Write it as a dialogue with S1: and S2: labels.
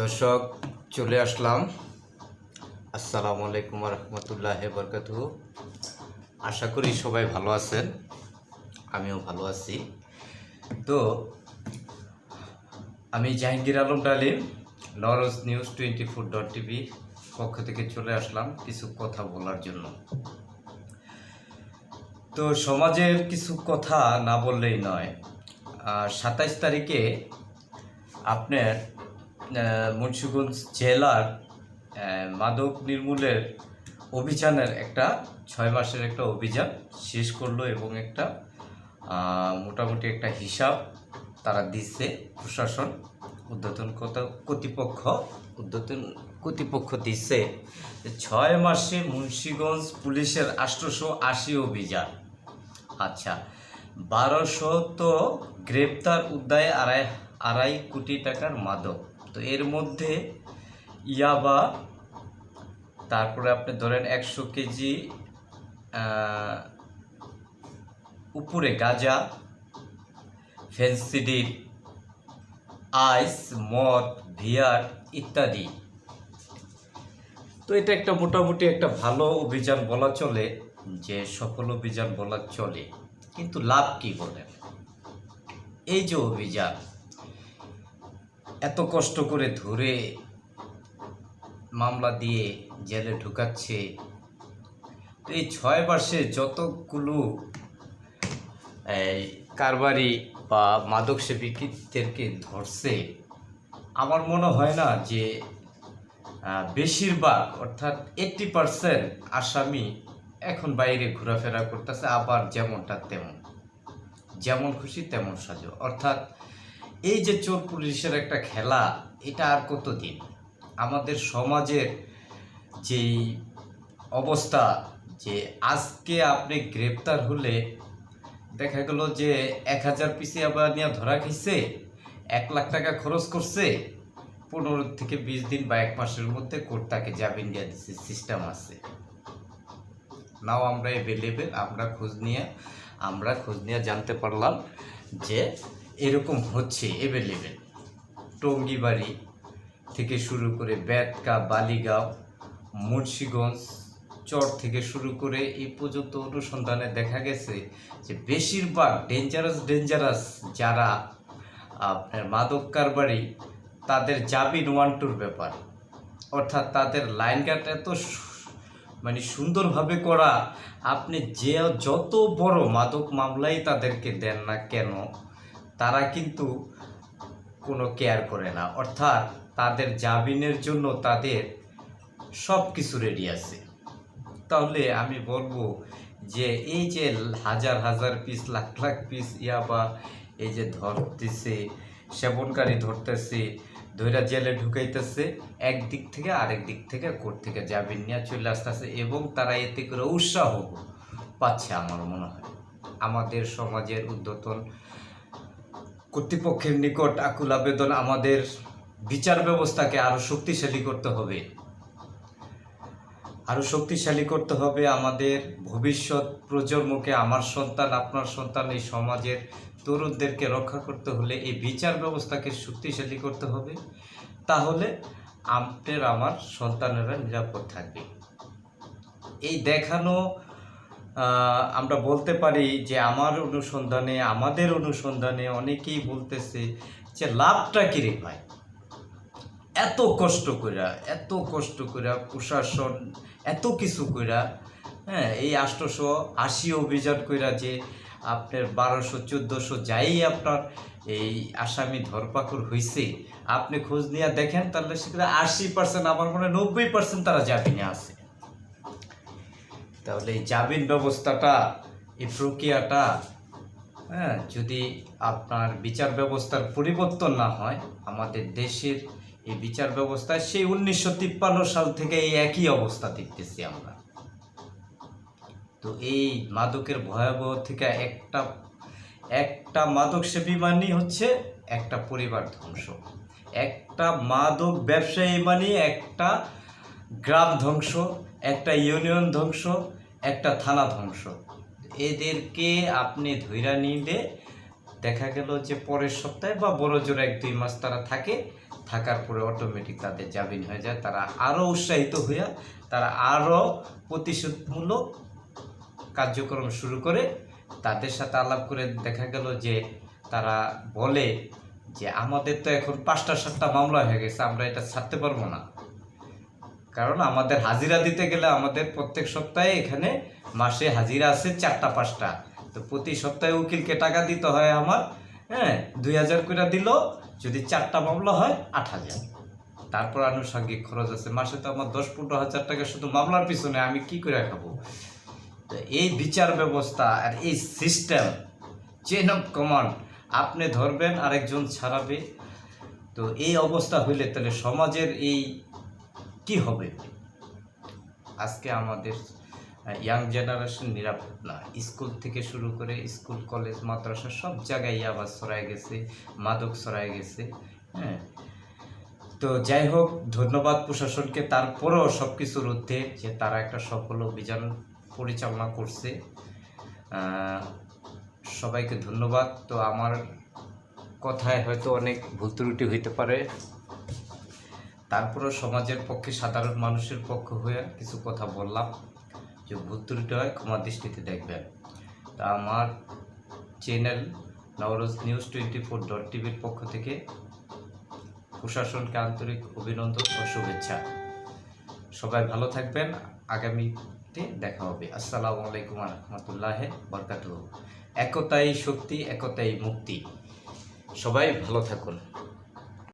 S1: দর্শক চলে আসলাম। আসসালামু আলাইকুম রহমতুল্লাহ বরকাতুহু। আশা করি সবাই ভালো আছেন, আমিও ভালো আছি। তো আমি জাহাঙ্গীর আলম ডালিম নরজ নিউজ 24.tv পক্ষ থেকে চলে আসলাম কিছু কথা বলার জন্য। তো সমাজের কিছু কথা না বললেই নয়। 27 তারিখে আপনার মুন্সিগঞ্জ জেলার মাদক নির্মূলের অভিযানের একটা 6 মাসের একটা অভিযান শেষ করলো এবং একটা মোটামুটি একটা হিসাব তারা দিচ্ছে। প্রশাসন ঊর্ধ্বতন কর্তৃপক্ষ দিচ্ছে যে 6 মাসে মুন্সিগঞ্জ পুলিশের 880 অভিযান। আচ্ছা, 1200 গ্রেপ্তার, উদ্ধারে আড়াই কোটি টাকার মাদক। তো এর মধ্যে ইয়াবা, তারপরে আপনি ধরেন 100 কেজি উপরে গাঁজা, ফেন্সিডিল, আইস, মদ, ভিয়ার ইত্যাদি। তো এটা একটা মোটামুটি একটা ভালো অভিযান বলা চলে, যে সফল অভিযান বলা চলে। কিন্তু লাভ কি বলেন? এই যে অভিযান এত কষ্ট করে ধরে মামলা দিয়ে জেলে ঢুকাচ্ছে, তো এই 6 মাসে যতগুলো কারবারি বা মাদক সেবীদেরকে ধরছে, আমার মনে হয় না যে বেশিরভাগ অর্থাৎ 80% আসামি এখন বাইরে ঘোরাফেরা করতেছে, আবার যেমনটা তেমন, যেমন খুশি তেমন সাজো। অর্থাৎ এই যে চোর পুলিশের একটা খেলা, এটা আর কতদিন? আমাদের সমাজের যেই অবস্থা, যে আজকে আপনি গ্রেপ্তার হলে দেখা গেল যে 1000 পিসি আবার নিয়ে ধরা খেয়েছে, 1 লাখ টাকা খরচ করছে, 15 থেকে 20 দিন বা 1 মাসের মধ্যে কোর্ট তাকে জামিন দিয়ে দিচ্ছে। সিস্টেম আছে নাও, আমরা অ্যাভেলেবেল, আমরা খোঁজ নিয়ে জানতে পারলাম যে এরকম হচ্ছে অ্যাভেলেবেল। টঙ্গিবাড়ি থেকে শুরু করে বেতকা, বালিগাঁও, মুন্সিগঞ্জ চর থেকে শুরু করে এই পর্যন্ত অনুসন্ধানে দেখা গেছে যে বেশিরভাগ ডেঞ্জারাস যারা আপনার মাদক কারবারি, তাদের জামিন 1-2 ব্যাপার। অর্থাৎ তাদের লাইনঘাট এত সুন্দরভাবে করা, আপনি যে যত বড় মাদক মামলাই তাদেরকে দেন না কেন, তারা কিন্তু কোনো কেয়ার করে না। অর্থাৎ তাদের জামিনের জন্য তাদের সব কিছু রেডি আছে। তাহলে আমি বলবো যে এই যে হাজার পিস, লাখ পিস ইয়াবা এই যে ধরতেছে, সেবনকারী ধরতেছে, ধৈরা জেলে ঢুকাইতেছে, একদিক থেকে আরেক দিক থেকে কোর্ট থেকে জামিন নিয়ে চলে আসতেছে, এবং তারা এতে করে উৎসাহ পাচ্ছে। আমার মনে হয় আমাদের সমাজের ঊর্ধ্বতন কর্তৃপক্ষের নিকট আকুল আবেদন, আমাদের বিচার ব্যবস্থাকে আরও শক্তিশালী করতে হবে, আমাদের ভবিষ্যৎ প্রজন্মকে, আমার সন্তান, আপনার সন্তান, এই সমাজের তরুণদেরকে রক্ষা করতে হলে এই বিচার ব্যবস্থাকে শক্তিশালী করতে হবে। তাহলে আমার সন্তানেরা নিরাপদ থাকবে। এই দেখানো, আমরা বলতে পারি যে আমাদের অনুসন্ধানে অনেকেই বলতেছে যে লাভটা কি রে ভাই? এত কষ্ট কইরা প্রশাসন এত কিছু কইরা, এই 880 অভিযান কইরা যে আপনার 1200-1400 যাই আপনার এই আসামি ধরপাকড় হয়েছে, আপনি খোঁজ নিয়ে দেখেন, তাহলে সেখানে 80%, আমার মনে হয় 90% তারা জামিনে আছে। তাহলে এই জামিন ব্যবস্থাটা, এই প্রক্রিয়াটা, যদি আপনার বিচার ব্যবস্থার পরিবর্তন না হয়, আমাদের দেশের এই বিচার ব্যবস্থায় সেই 1953 সাল থেকে এই একই অবস্থা দেখতেছি আমরা। তো এই মাদকের ভয়াবহ থেকে একটা মাদক সেবী মানে হচ্ছে একটা পরিবার ধ্বংস, একটা মাদক ব্যবসায়ী মানে একটা গ্রাম ধ্বংস, একটা ইউনিয়ন ধ্বংস, একটা থানা ধ্বংস। এদেরকে আপনি ধইরা নিলে দেখা গেল যে পরের সপ্তাহে বা বড় জোর 1-2 মাস তারা থাকে, থাকার পরে অটোমেটিক তাদের জামিন হয়ে যায়। তারা আরও উৎসাহিত হইয়া তারা আরও প্রতিশোধমূলক কার্যক্রম শুরু করে। তাদের সাথে আলাপ করে দেখা গেল যে তারা বলে যে আমাদের তো এখন 5টা-7টা মামলা হয়ে গেছে, আমরা এটা ছাড়তে পারবো না, কারণ আমাদের হাজিরা দিতে গেলে আমাদের প্রত্যেক সপ্তাহে এখানে মাসে হাজিরা আছে 4টা-5টা, তো প্রতি সপ্তাহে উকিলকে টাকা দিতে হয় আমার, 2000 করে দিল, যদি 4টা মামলা হয় 8000, তারপর আনুষঙ্গিক খরচ আছে, মাসে তো আমার 10-15 হাজার টাকা শুধু মামলার পিছনে, আমি কি করে খাবো? তো এই বিচার ব্যবস্থা আর এই সিস্টেম, চেন অফ কমান্ড, আপনি ধরবেন আরেকজন ছাড়াবে, তো এই অবস্থা হইলে তাহলে সমাজের এই কি হবে? আজকে আমাদের ইয়াং জেনারেশন নিরাপদ না, স্কুল থেকে শুরু করে স্কুল কলেজ মাদ্রাসা সব জায়গায় ইয়াবা ছড়ায় গেছে, মাদক ছড়ায় গেছে। তো যাই হোক, ধন্যবাদ প্রশাসনকে তারপরেও সব কিছুর ঊর্ধ্বে যে তারা একটা সফল অভিযান পরিচালনা করছে। সবাইকে ধন্যবাদ। তো আমার কথায় হয়তো অনেক ভুল ত্রুটি হইতে পারে, তারপরেও সমাজের পক্ষে, সাধারণ মানুষের পক্ষ হয়ে কিছু কথা বললাম, যে ভুল ত্রুটি হয় ক্ষমা দৃষ্টিতে দেখবেন। তা আমার চ্যানেল নওরোজ নিউজ 24.tvর পক্ষ থেকে প্রশাসনকে আন্তরিক অভিনন্দন ও শুভেচ্ছা। সবাই ভালো থাকবেন, আগামীতে দেখা হবে। আসসালামু আলাইকুম ওয়া রাহমাতুল্লাহি ওয়া বারাকাতুহু। একতাই শক্তি, একতাই মুক্তি। সবাই ভালো থাকুন।